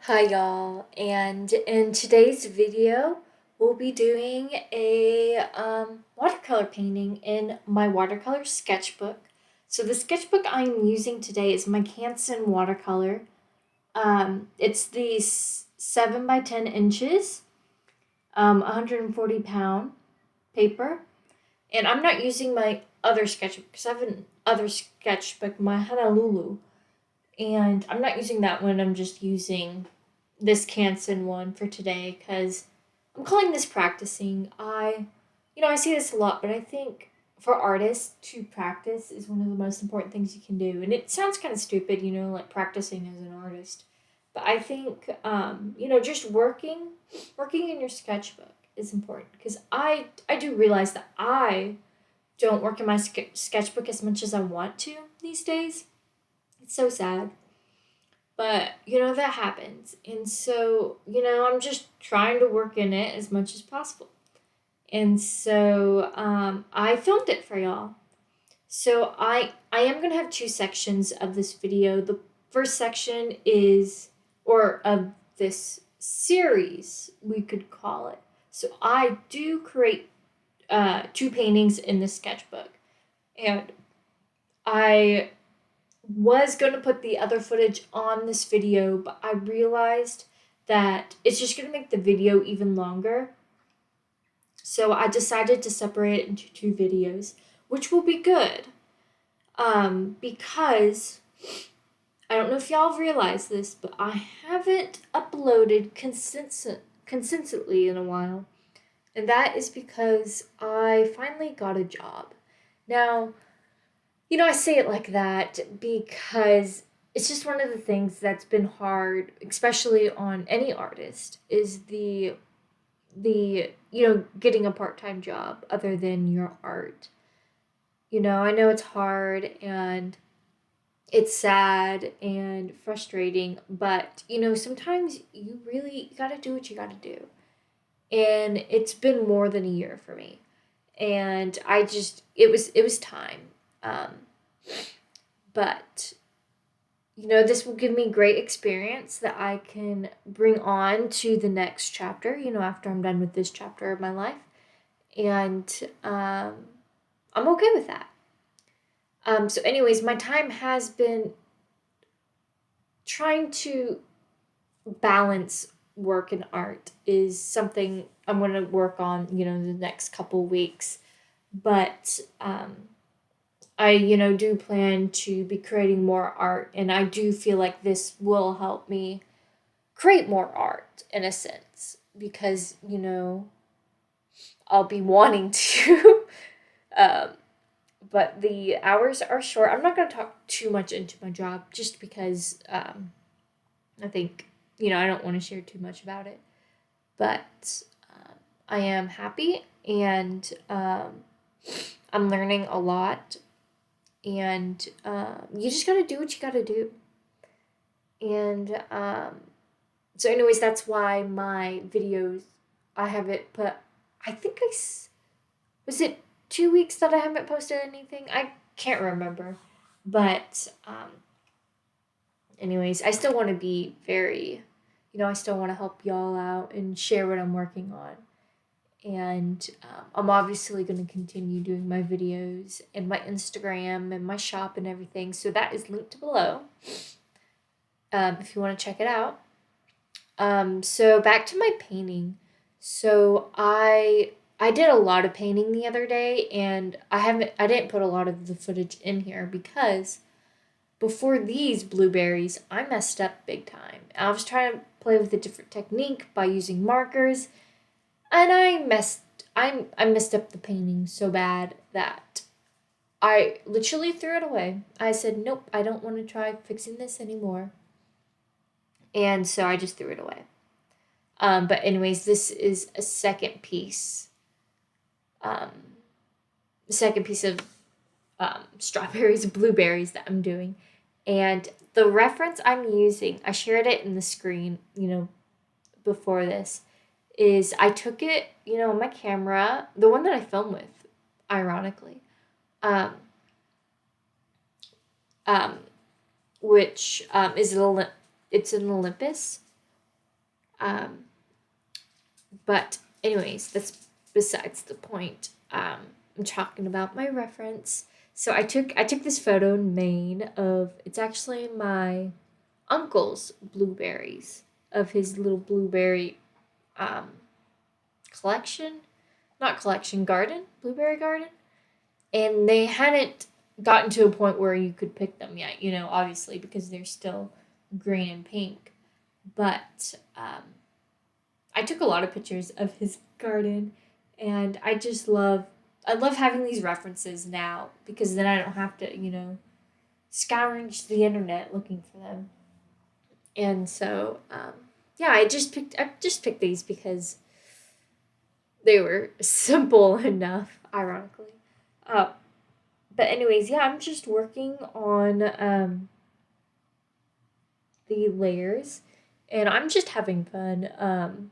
Hi y'all, and in today's video, we'll be doing a watercolor painting in my watercolor sketchbook. So the sketchbook I'm using today is my Canson watercolor. It's the 7 by 10 inches, 140 pound paper, and I'm not using my other sketchbook because I have another sketchbook, my Honolulu, and I'm not using that one. I'm just using this Canson one for today because I'm calling this practicing. I see this a lot, but I think for artists to practice is one of the most important things you can do. And it sounds kind of stupid, like practicing as an artist. But I think, just working in your sketchbook is important because I do realize that I don't work in my sketchbook as much as I want to these days. It's so sad. But, that happens. And so, I'm just trying to work in it as much as possible. And so I filmed it for y'all. So I am going to have two sections of this video. The first section is, or of this series, we could call it. So I do create two paintings in the sketchbook. And I was going to put the other footage on this video, but I realized that it's just going to make the video even longer. So I decided to separate it into two videos, which will be good. Because I don't know if y'all realize this, but I haven't uploaded consistently in a while. And that is because I finally got a job. Now, I say it like that because it's just one of the things that's been hard, especially on any artist, is the getting a part-time job other than your art. I know it's hard and it's sad and frustrating, but sometimes you really got to do what you got to do. And it's been more than a year for me. And it was time. Um, but this will give me great experience that I can bring on to the next chapter, after I'm done with this chapter of my life. And I'm okay with that. So, anyways, my time has been trying to balance work and art, is something I'm going to work on, the next couple weeks. But I, do plan to be creating more art, and I do feel like this will help me create more art in a sense because, I'll be wanting to. um, but the hours are short. I'm not going to talk too much into my job just because I think, I don't want to share too much about it. But I am happy and I'm learning a lot. And you just got to do what you got to do. And so, anyways, that's why my videos, I haven't put, I think was it 2 weeks that I haven't posted anything? I can't remember. But, anyways, I still want to be very, I still want to help y'all out and share what I'm working on. And I'm obviously going to continue doing my videos and my Instagram and my shop and everything. So that is linked below if you want to check it out. So back to my painting. So I did a lot of painting the other day, and I didn't put a lot of the footage in here because before these blueberries, I messed up big time. I was trying to play with a different technique by using markers, and I messed up the painting so bad that I literally threw it away. I said, nope, I don't want to try fixing this anymore. And so I just threw it away. But anyways, this is a second piece. The second piece of strawberries and blueberries that I'm doing. And the reference I'm using, I shared it in the screen, before this, is I took it, on my camera, the one that I filmed with, ironically, um, which is it's an Olympus, Um, but anyways, that's besides the point. I'm talking about my reference. So I took this photo in Maine of, it's actually my uncle's blueberries, of his little blueberry um, collection, not collection, garden, blueberry garden, and they hadn't gotten to a point where you could pick them yet. Obviously because they're still green and pink, but I took a lot of pictures of his garden, and I love having these references now because then I don't have to, scourge the internet looking for them. And so, yeah, I just picked these because they were simple enough, ironically. Uh, but anyways, yeah, I'm just working on the layers, and I'm just having fun.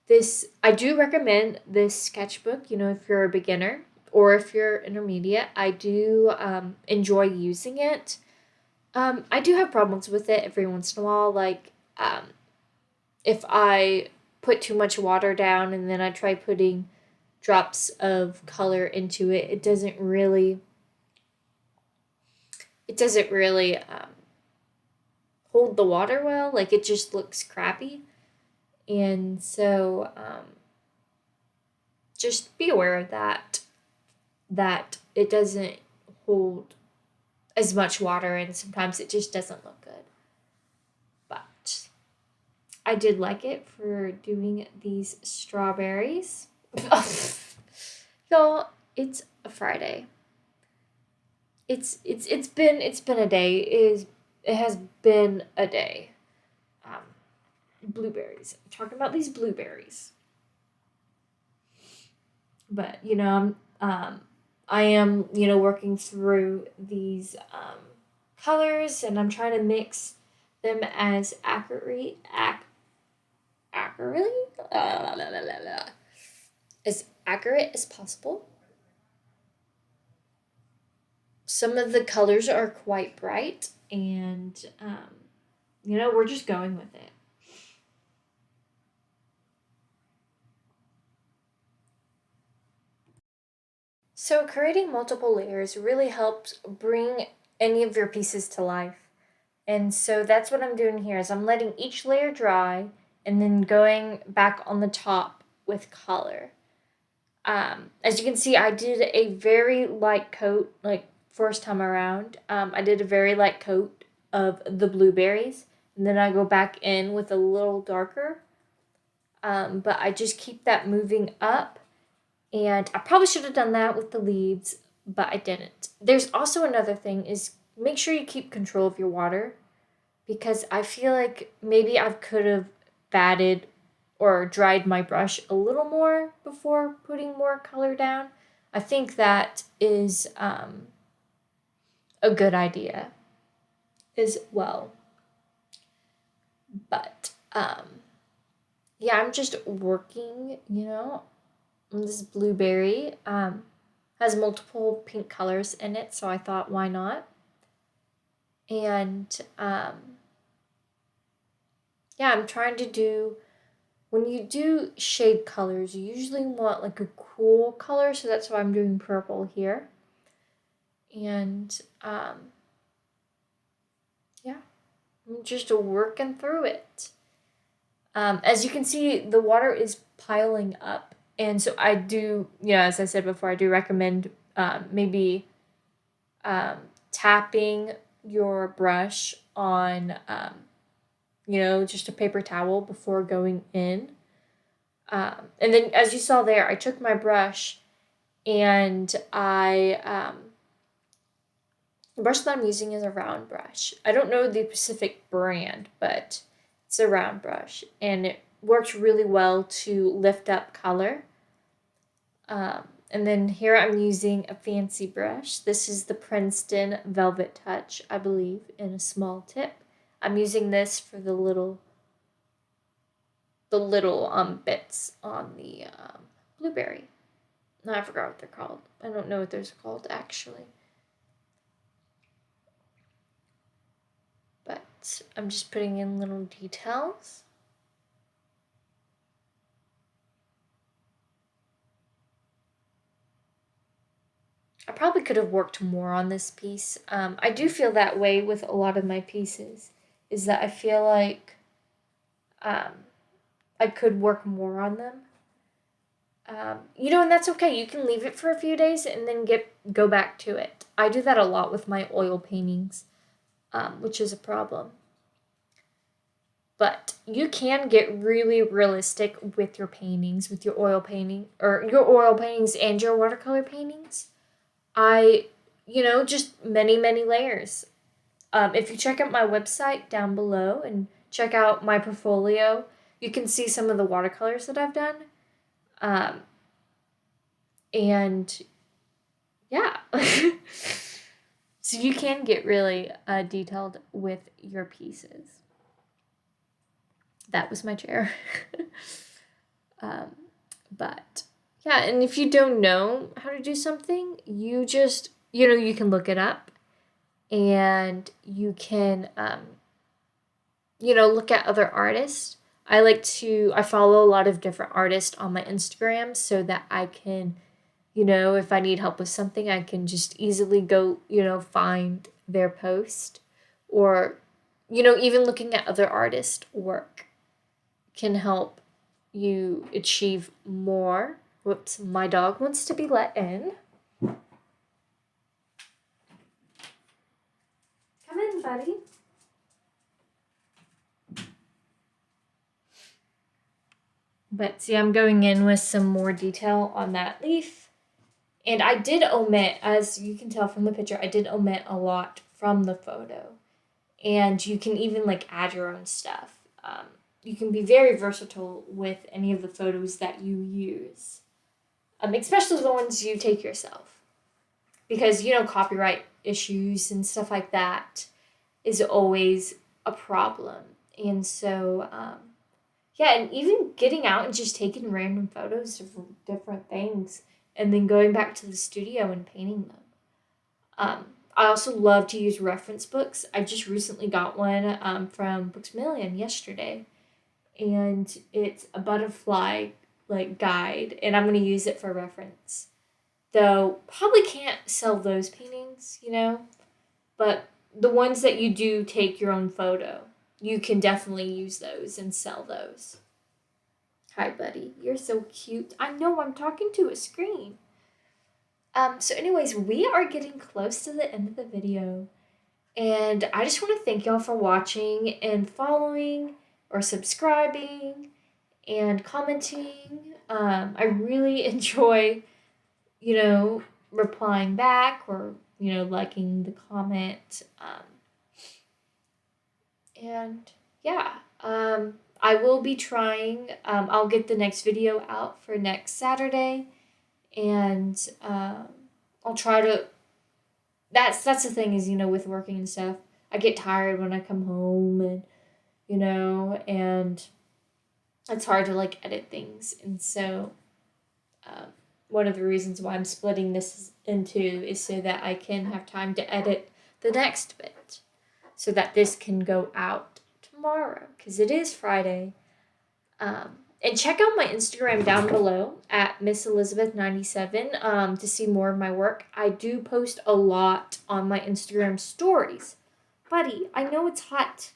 This I do recommend this sketchbook. If you're a beginner or if you're intermediate, I do enjoy using it. I do have problems with it every once in a while, like if I put too much water down and then I try putting drops of color into it, it doesn't really hold the water well. Like it just looks crappy, and so just be aware of that it doesn't hold as much water and sometimes it just doesn't look good. But I did like it for doing these strawberries. Y'all, it's a Friday. It's been a day. It has been a day. Um, Blueberries. I'm talking about these blueberries. But I am working through these colors, and I'm trying to mix them as accurately as accurate as possible. Some of the colors are quite bright, and we're just going with it. So creating multiple layers really helps bring any of your pieces to life. And so that's what I'm doing here is I'm letting each layer dry and then going back on the top with color. As you can see, I did a very light coat, like first time around. I did a very light coat of the blueberries, and then I go back in with a little darker. But I just keep that moving up, and I probably should have done that with the leaves, but I didn't. There's also another thing is make sure you keep control of your water because I feel like maybe I could have batted or dried my brush a little more before putting more color down. I think that is a good idea as well. But yeah, I'm just working, on this blueberry. Has multiple pink colors in it, so I thought, why not? And yeah, I'm trying to do when you do shade colors, you usually want like a cool color, so that's why I'm doing purple here. And yeah, I'm just working through it. As you can see, the water is piling up, and so I do, as I said before, I do recommend maybe tapping your brush on, just a paper towel before going in. And then, as you saw there, I took my brush and the brush that I'm using is a round brush. I don't know the specific brand, but it's a round brush and it works really well to lift up color. And then here I'm using a fancy brush. This is the Princeton Velvet Touch, I believe, in a small tip. I'm using this for the little bits on the blueberry. No, I forgot what they're called. I don't know what those are called actually. But I'm just putting in little details. I probably could have worked more on this piece. I do feel that way with a lot of my pieces, is that I feel like um, I could work more on them. And that's okay. You can leave it for a few days and then go back to it. I do that a lot with my oil paintings, which is a problem. But you can get really realistic with your paintings, with your oil painting, or your oil paintings and your watercolor paintings. Just many, many layers. If you check out my website down below and check out my portfolio, you can see some of the watercolors that I've done. Um, and yeah. So you can get really detailed with your pieces. That was my chair. um, but yeah, and if you don't know how to do something, you just, you can look it up and you can, look at other artists. I follow a lot of different artists on my Instagram so that I can, if I need help with something, I can just easily go, find their post. Or, even looking at other artists' work can help you achieve more. Whoops, my dog wants to be let in. Come in, buddy. But see, I'm going in with some more detail on that leaf. And I did omit, as you can tell from the picture, I did omit a lot from the photo. And you can even add your own stuff. You can be very versatile with any of the photos that you use, especially the ones you take yourself. Because, copyright issues and stuff like that is always a problem. And so, and even getting out and just taking random photos of different things and then going back to the studio and painting them. I also love to use reference books. I just recently got one from Books A Million yesterday. And it's a butterfly guide, and I'm going to use it for reference. Though probably can't sell those paintings, but the ones that you do take your own photo, you can definitely use those and sell those. Hi, buddy. You're so cute. I know I'm talking to a screen. So anyways, we are getting close to the end of the video. And I just want to thank y'all for watching and following or subscribing and commenting. I really enjoy, replying back or, liking the comment. And yeah, I will be trying, I'll get the next video out for next Saturday. And I'll try to, that's the thing is, with working and stuff, I get tired when I come home and, and it's hard to edit things. And so one of the reasons why I'm splitting this into is so that I can have time to edit the next bit so that this can go out tomorrow because it is Friday. And check out my Instagram down below at MissElizabeth97 to see more of my work. I do post a lot on my Instagram stories. Buddy, I know it's hot.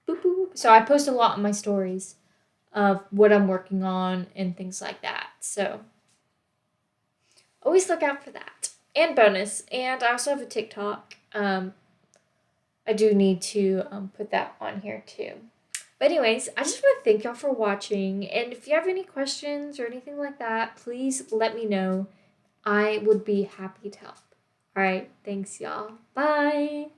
Boop, boop. So I post a lot on my stories of what I'm working on and things like that. So always look out for that. And bonus. And I also have a TikTok. I do need to put that on here too. But anyways, I just want to thank y'all for watching. And if you have any questions or anything like that, please let me know. I would be happy to help. All right. Thanks, y'all. Bye.